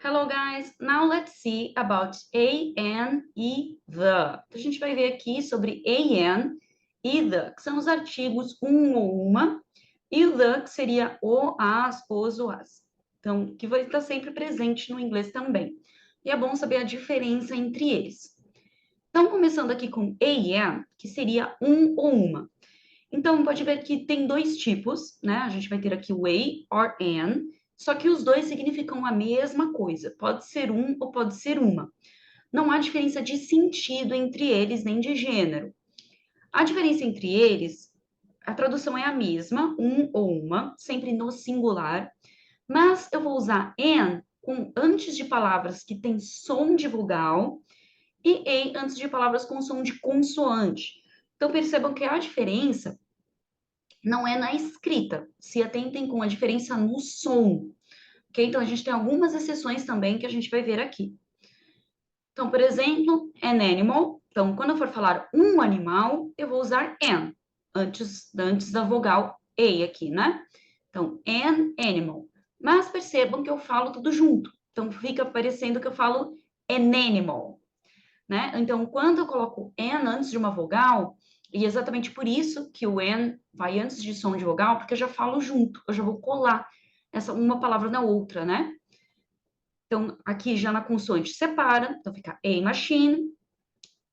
Hello, guys. Now let's see about a, an e the. Então, a gente vai ver aqui sobre a, an e the, que são os artigos um ou uma, e o the, que seria o, as, os ou as. Então, que vai estar sempre presente no inglês também. E é bom saber a diferença entre eles. Então, começando aqui com a, an, que seria um ou uma. Então, pode ver que tem dois tipos, né? A gente vai ter aqui o a or an, só que os dois significam a mesma coisa. Pode ser um ou pode ser uma. Não há diferença de sentido entre eles, nem de gênero. A diferença entre eles, a tradução é a mesma, um ou uma, sempre no singular, mas eu vou usar an com antes de palavras que têm som de vogal e a antes de palavras com som de consoante. Então, percebam que a diferença não é na escrita. Se atentem com a diferença no som, ok? Então, a gente tem algumas exceções também que a gente vai ver aqui. Então, por exemplo, an animal. Então, quando eu for falar um animal, eu vou usar an, antes da vogal a aqui, né? Então, an animal. Mas percebam que eu falo tudo junto. Então, fica parecendo que eu falo an animal, né? Então, quando eu coloco an antes de uma vogal, e exatamente por isso que o an vai antes de som de vogal, porque eu já falo junto, eu já vou colar essa uma palavra na outra, né? Então, aqui já na consoante separa, então fica a machine,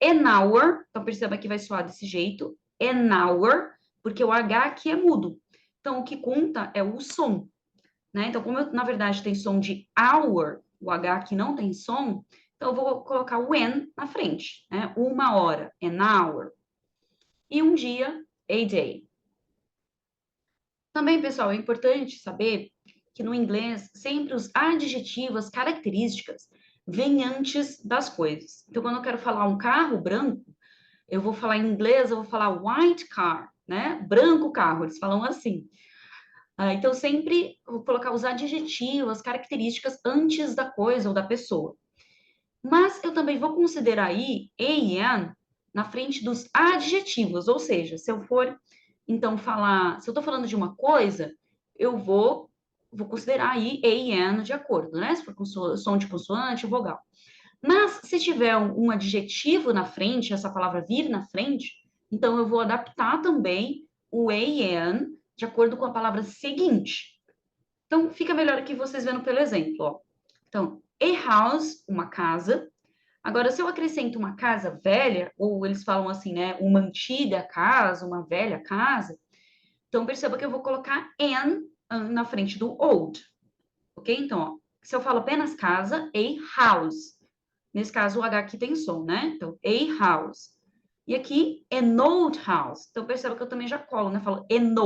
an hour, então perceba que vai soar desse jeito, an hour, porque o H aqui é mudo. Então, o que conta é o som, né? Então, como eu, na verdade tem som de hour, o H aqui não tem som, então eu vou colocar o an na frente, né? Uma hora, an hour. E um dia, a day. Também, pessoal, é importante saber que no inglês sempre os adjetivos, as características, vêm antes das coisas. Então, quando eu quero falar um carro branco, eu vou falar em inglês, eu vou falar white car, né? Branco carro, eles falam assim. Então, sempre vou colocar os adjetivos, as características antes da coisa ou da pessoa. Mas eu também vou considerar aí a e an na frente dos adjetivos, ou seja, se eu for, então, falar, se eu estou falando de uma coisa, eu vou considerar aí a e an de acordo, né? Se for com som de consoante, vogal. Mas se tiver um adjetivo na frente, essa palavra vir na frente, então eu vou adaptar também o a e an de acordo com a palavra seguinte. Então, fica melhor aqui vocês vendo pelo exemplo, ó. Então, a house, uma casa. Agora, se eu acrescento uma casa velha, ou eles falam assim, né, uma antiga casa, uma velha casa, então perceba que eu vou colocar an na frente do old, ok? Então, ó, se eu falo apenas casa, a house. Nesse caso, o H aqui tem som, né? Então, a house. E aqui, an old house. Então, perceba que eu também já colo, né? Falo an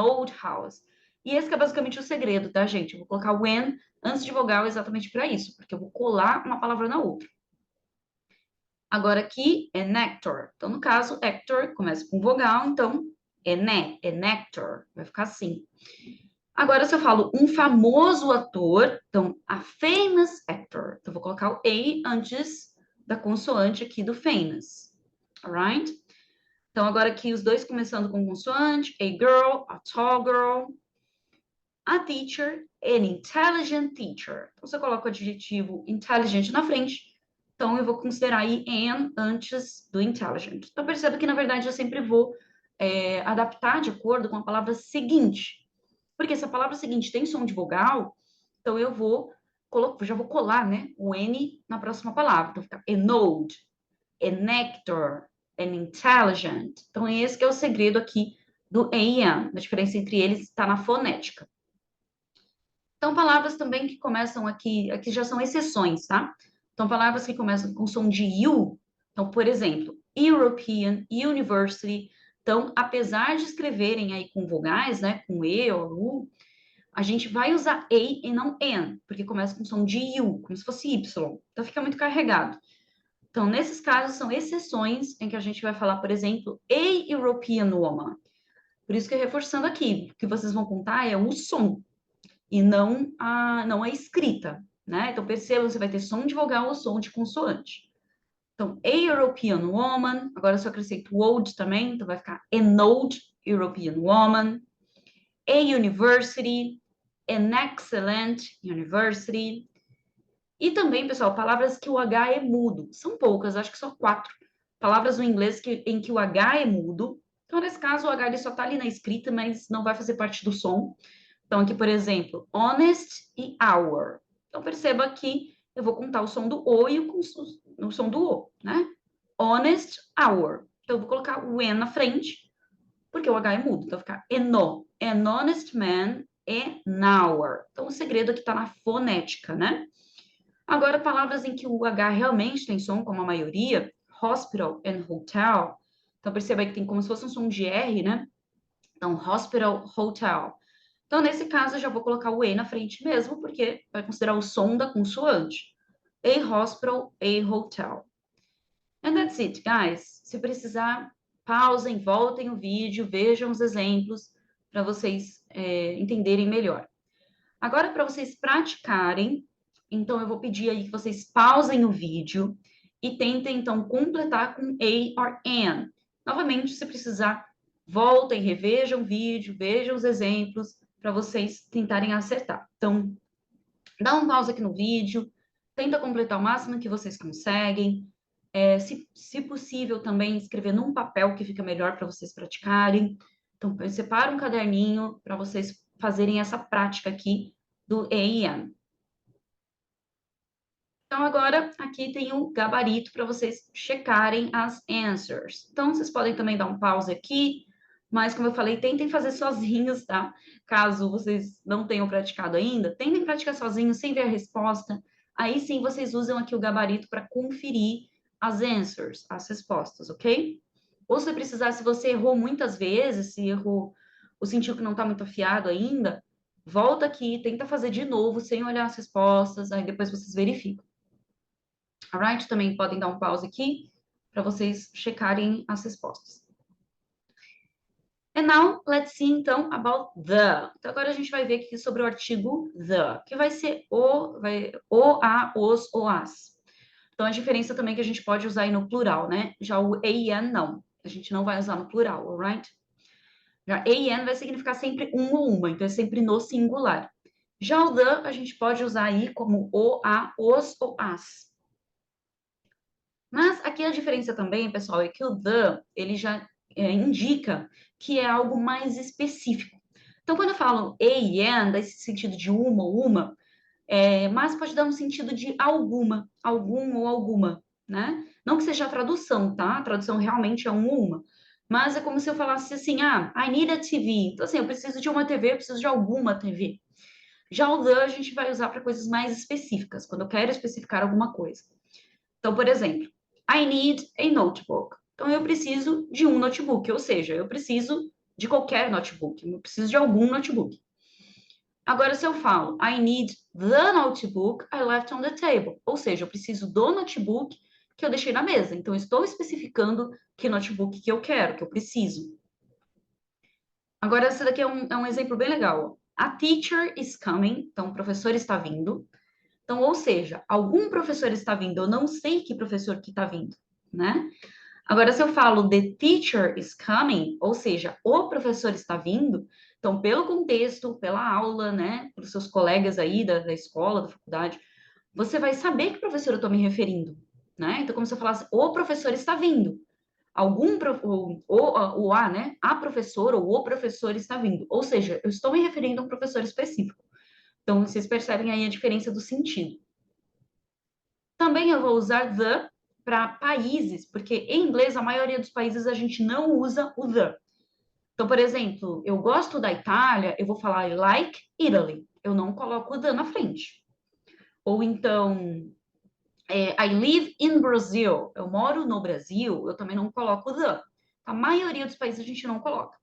old house. E esse que é basicamente o segredo, tá, gente? Eu vou colocar o an antes de vogal exatamente para isso, porque eu vou colar uma palavra na outra. Agora aqui, an actor. Então, no caso, actor começa com vogal, então, an actor. Vai ficar assim. Agora, se eu falo um famoso ator, então, a famous actor. Então, vou colocar o a antes da consoante aqui do famous. Alright? Então, agora aqui os dois começando com consoante. A girl, a tall girl. A teacher, an intelligent teacher. Então, se eu coloco o adjetivo intelligent na frente, então eu vou considerar aí an antes do intelligent. Então, perceba que, na verdade, eu sempre vou adaptar de acordo com a palavra seguinte. Porque se a palavra seguinte tem som de vogal, então eu já vou colar, né, o N na próxima palavra. Então fica an old, an actor, an intelligent. Então esse que é o segredo aqui do a e an. A diferença entre eles está na fonética. Então palavras também que começam aqui já são exceções, tá? Então palavras que começam com som de U. Então, por exemplo, European, University. Então, apesar de escreverem aí com vogais, né, com E ou U, a gente vai usar a e não an, porque começa com som de u, como se fosse y. Então fica muito carregado. Então, nesses casos, são exceções em que a gente vai falar, por exemplo, a European woman. Por isso que reforçando aqui, o que vocês vão contar é o som e não a escrita, né? Então, perceba, você vai ter som de vogal ou som de consoante. Então, a European woman, agora eu só acrescento old também, então vai ficar an old European woman. A university, an excellent university. E também, pessoal, palavras que o H é mudo. São poucas, acho que só 4 palavras no inglês em que o H é mudo. Então, nesse caso, o H ele só está ali na escrita, mas não vai fazer parte do som. Então, aqui, por exemplo, honest e hour. Então, perceba que eu vou contar o som do O e o som do O, né? Honest hour. Então, eu vou colocar o E na frente, porque o H é mudo. Então, fica eno. An honest man, an hour. Então, o segredo aqui está na fonética, né? Agora, palavras em que o H realmente tem som, como a maioria, hospital and hotel. Então, perceba que tem como se fosse um som de R, né? Então, hospital, hotel. Então, nesse caso, eu já vou colocar o E na frente mesmo, porque vai considerar o som da consoante. A hospital, a hotel. And that's it, guys. Se precisar, pausem, voltem o vídeo, vejam os exemplos para vocês entenderem melhor. Agora, para vocês praticarem, então eu vou pedir aí que vocês pausem o vídeo e tentem, então, completar com a or an. Novamente, se precisar, voltem, revejam o vídeo, vejam os exemplos para vocês tentarem acertar. Então, dá um pause aqui no vídeo, tenta completar o máximo que vocês conseguem. Se possível, também escrever num papel que fica melhor para vocês praticarem. Então, separa um caderninho para vocês fazerem essa prática aqui do EIM. Então, agora, aqui tem o gabarito para vocês checarem as answers. Então, vocês podem também dar um pause aqui, mas, como eu falei, tentem fazer sozinhos, tá? Caso vocês não tenham praticado ainda, tentem praticar sozinhos, sem ver a resposta. Aí sim, vocês usam aqui o gabarito para conferir as answers, as respostas, ok? Ou se precisar, se você errou muitas vezes, se errou, ou sentiu que não está muito afiado ainda, volta aqui, tenta fazer de novo, sem olhar as respostas, aí depois vocês verificam. Alright? Também podem dar um pause aqui, para vocês checarem as respostas. And now, let's see, então, about the. Então, agora a gente vai ver aqui sobre o artigo the, que vai ser o, a, os, ou as. Então, a diferença também que a gente pode usar aí no plural, né? Já o an, não. A gente não vai usar no plural, alright? Já an vai significar sempre um ou uma, então é sempre no singular. Já o the, a gente pode usar aí como o, a, os ou as. Mas aqui a diferença também, pessoal, é que o the, ele já indica que é algo mais específico. Então, quando eu falo a e an, dá esse sentido de uma ou uma, mas pode dar um sentido de alguma, algum ou alguma, né? Não que seja a tradução, tá? A tradução realmente é um ou uma. Mas é como se eu falasse assim, I need a TV. Então, assim, eu preciso de uma TV, eu preciso de alguma TV. Já o the a gente vai usar para coisas mais específicas, quando eu quero especificar alguma coisa. Então, por exemplo, I need a notebook. Então, eu preciso de um notebook, ou seja, eu preciso de qualquer notebook, eu preciso de algum notebook. Agora, se eu falo, I need the notebook I left on the table, ou seja, eu preciso do notebook que eu deixei na mesa. Então, eu estou especificando que notebook que eu quero, que eu preciso. Agora, esse daqui é um exemplo bem legal. A teacher is coming, então o professor está vindo. Então, ou seja, algum professor está vindo, eu não sei que professor que está vindo, né? Agora, se eu falo the teacher is coming, ou seja, o professor está vindo, então, pelo contexto, pela aula, né, pelos seus colegas aí da escola, da faculdade, você vai saber que professor eu estou me referindo, né? Então, como se eu falasse, o professor está vindo. O a, né? A professora ou o professor está vindo. Ou seja, eu estou me referindo a um professor específico. Então, vocês percebem aí a diferença do sentido. Também eu vou usar the para países, porque em inglês, a maioria dos países, a gente não usa o the. Então, por exemplo, eu gosto da Itália, eu vou falar I like Italy. Eu não coloco o the na frente. Ou então, I live in Brazil. Eu moro no Brasil, eu também não coloco o the. A maioria dos países a gente não coloca.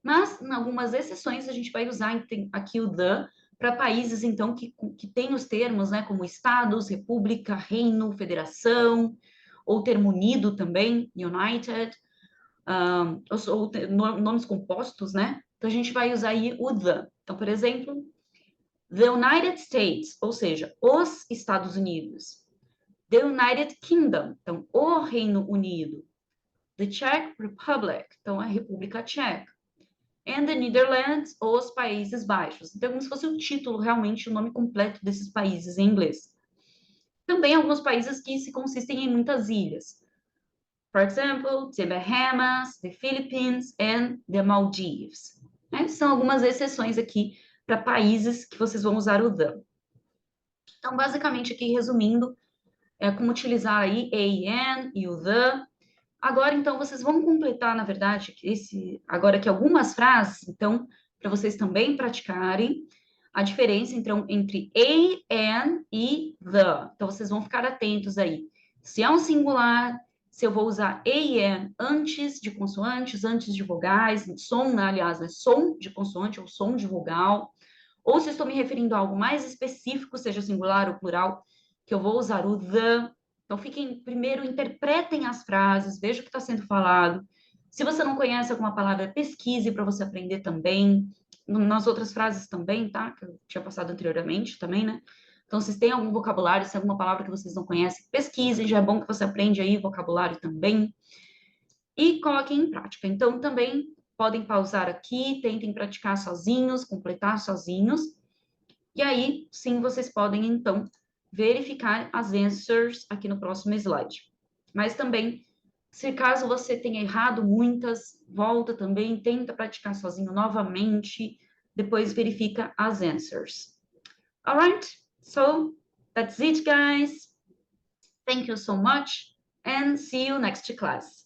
Mas, em algumas exceções, a gente vai usar aqui o the para países, então, que têm os termos, né, como estados, república, reino, federação, ou termo unido também, united, ou nomes compostos, né? Então, a gente vai usar aí o the. Então, por exemplo, the United States, ou seja, os Estados Unidos. The United Kingdom, então, o Reino Unido. The Czech Republic, então, a República Tcheca. and the Netherlands, os Países Baixos. Então, como se fosse o título, realmente, o nome completo desses países em inglês. Também alguns países que se consistem em muitas ilhas. For example, the Bahamas, the Philippines and the Maldives. Né? São algumas exceções aqui para países que vocês vão usar o the. Então, basicamente, aqui resumindo, é como utilizar aí an e o the. Agora, então, vocês vão completar, na verdade, agora aqui algumas frases, então, para vocês também praticarem a diferença entre an e the. Então, vocês vão ficar atentos aí. Se é um singular, se eu vou usar an antes de consoantes, antes de vogais, som, né, aliás, né, som de consoante ou som de vogal, ou se estou me referindo a algo mais específico, seja singular ou plural, que eu vou usar o the. Então, primeiro, interpretem as frases, veja o que está sendo falado. Se você não conhece alguma palavra, pesquise para você aprender também. Nas outras frases também, tá? Que eu tinha passado anteriormente também, né? Então, se tem algum vocabulário, se é alguma palavra que vocês não conhecem, pesquisem, já é bom que você aprende aí vocabulário também. E coloquem em prática. Então, também podem pausar aqui, tentem praticar sozinhos, completar sozinhos. E aí, sim, vocês podem, então, verificar as answers aqui no próximo slide. Mas também, se caso você tenha errado muitas, volta também, tenta praticar sozinho novamente, depois verifica as answers. Alright? So, that's it, guys. Thank you so much, and see you next class.